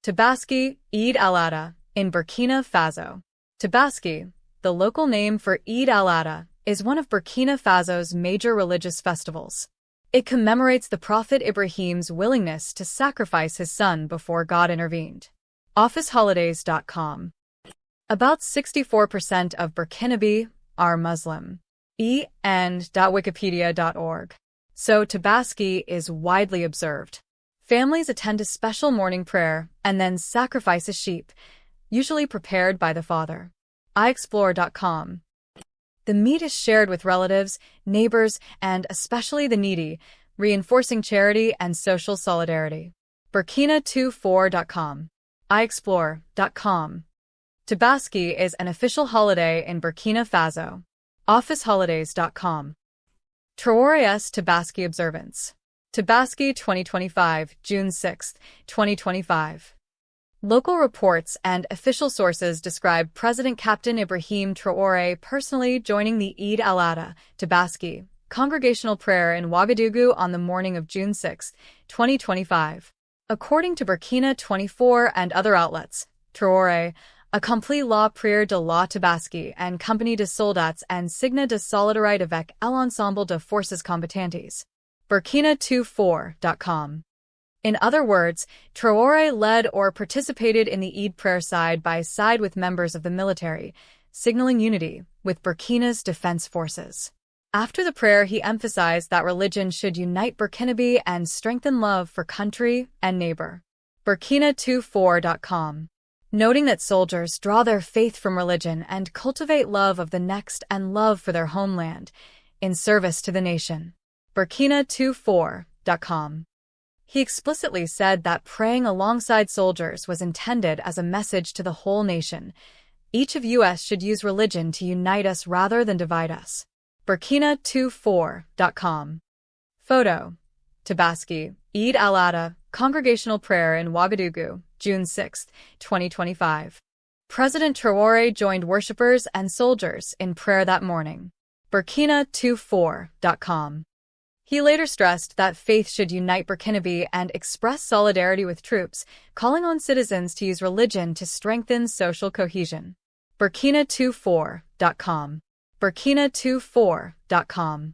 Tabaski, Eid al-Adha, in Burkina Faso. Tabaski, the local name for Eid al-Adha, is one of Burkina Faso's major religious festivals. It commemorates the Prophet Ibrahim's willingness to sacrifice his son before God intervened. OfficeHolidays.com. About 64% of Burkinabe are Muslim. en.wikipedia.org. So Tabaski is widely observed. Families attend a special morning prayer and then sacrifice a sheep, usually prepared by the father. iExplore.com. The meat is shared with relatives, neighbors, and especially the needy, reinforcing charity and social solidarity. Burkina24.com. iExplore.com. Tabaski is an official holiday in Burkina Faso. OfficeHolidays.com. Traoré's Tabaski observance. Tabaski 2025, June 6, 2025. Local reports and official sources describe President Captain Ibrahim Traoré personally joining the Eid al-Adha, Tabaski, congregational prayer in Ouagadougou on the morning of June 6, 2025. According to Burkina 24 and other outlets, Traoré accomplit la prière de la Tabaski and compagnie de soldats and signe de solidarité avec l'ensemble de forces combattantes. Burkina24.com. In other words, Traoré led or participated in the Eid prayer side by side with members of the military, signaling unity with Burkina's defense forces. After the prayer, he emphasized that religion should unite Burkinabe and strengthen love for country and neighbor. Burkina24.com. Noting that soldiers draw their faith from religion and cultivate love of the next and love for their homeland in service to the nation. Burkina24.com. He explicitly said that praying alongside soldiers was intended as a message to the whole nation. Each of us should use religion to unite us rather than divide us. Burkina24.com. Photo. Tabaski, Eid al-Adha, congregational prayer in Ouagadougou, June 6, 2025. President Traoré joined worshippers and soldiers in prayer that morning. Burkina24.com. He later stressed that faith should unite Burkinabe and express solidarity with troops, calling on citizens to use religion to strengthen social cohesion. Burkina24.com. Burkina24.com.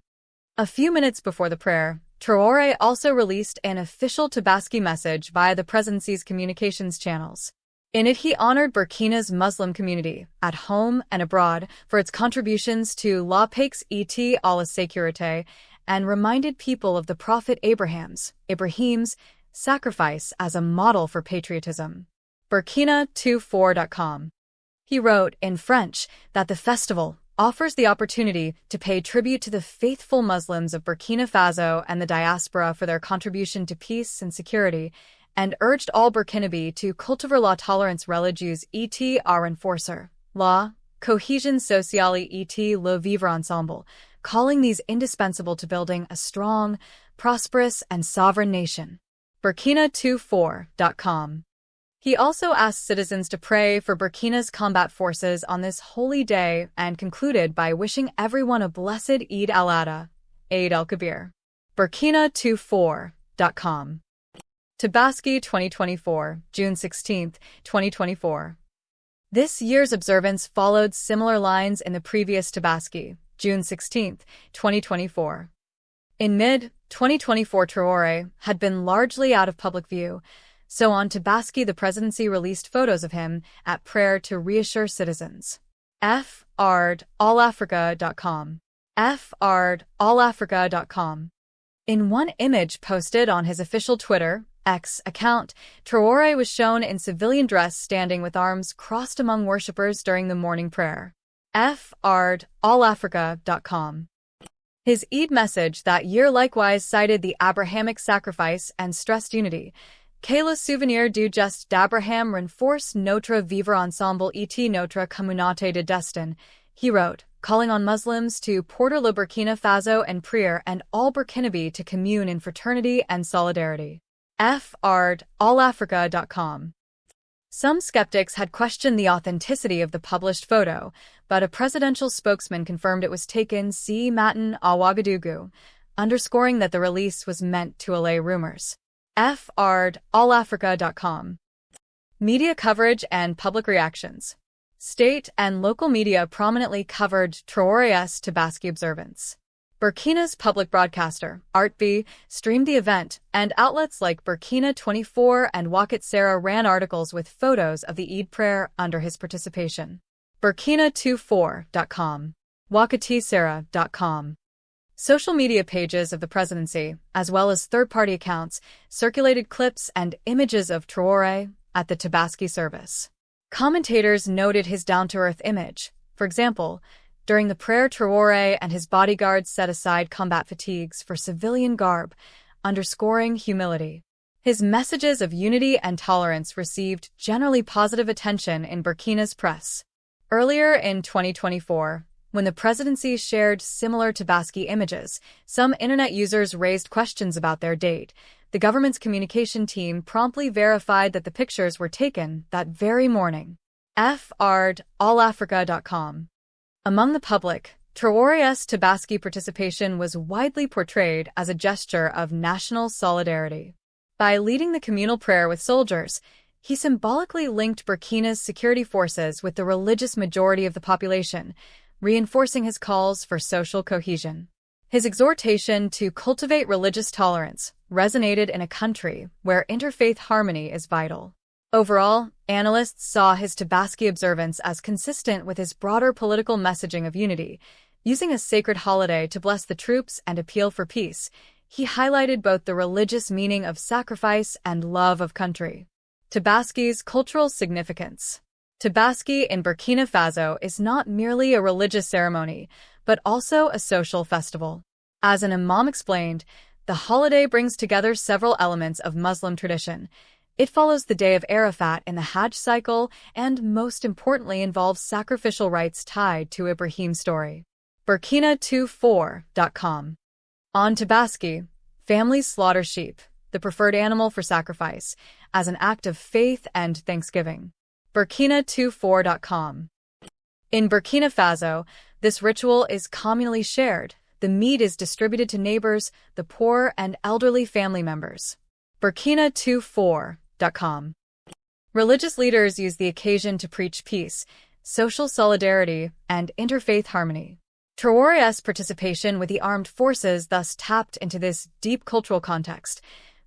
A few minutes before the prayer, Traoré also released an official Tabaski message via the presidency's communications channels. In it, he honored Burkina's Muslim community, at home and abroad, for its contributions to la paix et à la sécurité, and reminded people of the Prophet Ibrahim's sacrifice as a model for patriotism. Burkina24.com. He wrote, in French, that the festival offers the opportunity to pay tribute to the faithful Muslims of Burkina Faso and the diaspora for their contribution to peace and security, and urged all Burkinabe to cultiver la tolérance religieuse et à renforcer la cohésion sociale et le vivre ensemble, calling these indispensable to building a strong, prosperous, and sovereign nation. Burkina24.com. He also asked citizens to pray for Burkina's combat forces on this holy day and concluded by wishing everyone a blessed Eid al-Adha, Eid al-Kabir. Burkina24.com. Tabaski 2024, June 16, 2024. This year's observance followed similar lines in the previous Tabaski, June 16, 2024. In mid-2024, Traoré had been largely out of public view, so on Tabaski the presidency released photos of him at prayer to reassure citizens. allafrica.com. allafrica.com. In one image posted on his official Twitter X account, Traoré was shown in civilian dress standing with arms crossed among worshippers during the morning prayer. allafrica.com. His Eid message that year likewise cited the Abrahamic sacrifice and stressed unity. Que le souvenir du geste d'Abraham renforce notre vivre ensemble et notre communauté de destin, he wrote, calling on Muslims to porter le Burkina Faso and prier and all Burkinabe to commune in fraternity and solidarity. allafrica.com. Some skeptics had questioned the authenticity of the published photo, but a presidential spokesman confirmed it was taken ce matin à Ouagadougou, underscoring that the release was meant to allay rumors. allafrica.com. Media coverage and public reactions. State and local media prominently covered Traoré's Tabaski observance. Burkina's public broadcaster, ARTV, streamed the event, and outlets like Burkina 24 and Wakat Sarah ran articles with photos of the Eid prayer under his participation. burkina24.com. wakatsarah.com. Social media pages of the presidency, as well as third-party accounts, circulated clips and images of Traoré at the Tabaski service. Commentators noted his down-to-earth image. For example, during the prayer, Traoré and his bodyguards set aside combat fatigues for civilian garb, underscoring humility. His messages of unity and tolerance received generally positive attention in Burkina's press. Earlier in 2024, when the presidency shared similar Tabaski images, some internet users raised questions about their date. The government's communication team promptly verified that the pictures were taken that very morning. al-Africa.com. Among the public, Traoré's Tabaski participation was widely portrayed as a gesture of national solidarity. By leading the communal prayer with soldiers, he symbolically linked Burkina's security forces with the religious majority of the population, reinforcing his calls for social cohesion. His exhortation to cultivate religious tolerance resonated in a country where interfaith harmony is vital. Overall, analysts saw his Tabaski observance as consistent with his broader political messaging of unity. Using a sacred holiday to bless the troops and appeal for peace, he highlighted both the religious meaning of sacrifice and love of country. Tabaski's cultural significance. Tabaski in Burkina Faso is not merely a religious ceremony, but also a social festival. As an imam explained, the holiday brings together several elements of Muslim tradition. It follows the day of Arafat in the Hajj cycle and, most importantly, involves sacrificial rites tied to Ibrahim's story. burkina24.com. On Tabaski, families slaughter sheep, the preferred animal for sacrifice, as an act of faith and thanksgiving. burkina24.com. In Burkina Faso, this ritual is communally shared. The meat is distributed to neighbors, the poor, and elderly family members. burkina24.com. Religious leaders use the occasion to preach peace, social solidarity, and interfaith harmony. Traoré's participation with the armed forces thus tapped into this deep cultural context.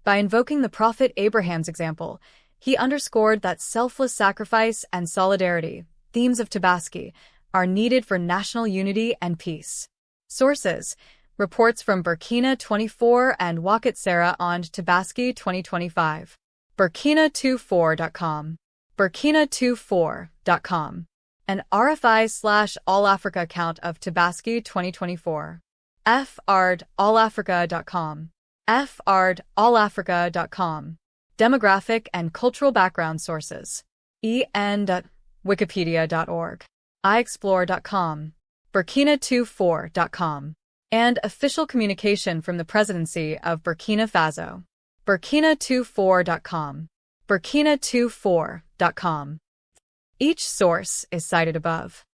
By invoking the Prophet Abraham's example, he underscored that selfless sacrifice and solidarity, themes of Tabaski, are needed for national unity and peace. Sources: reports from Burkina 24 and Wakat Sarah on Tabaski 2025. burkina24.com. burkina24.com. An RFI/All-Africa account of Tabaski 2024. frardallafrica.com. frardallafrica.com. Demographic and cultural background sources. en.wikipedia.org. iexplore.com. burkina24.com. And official communication from the Presidency of Burkina Faso. burkina24.com. burkina24.com. Each source is cited above.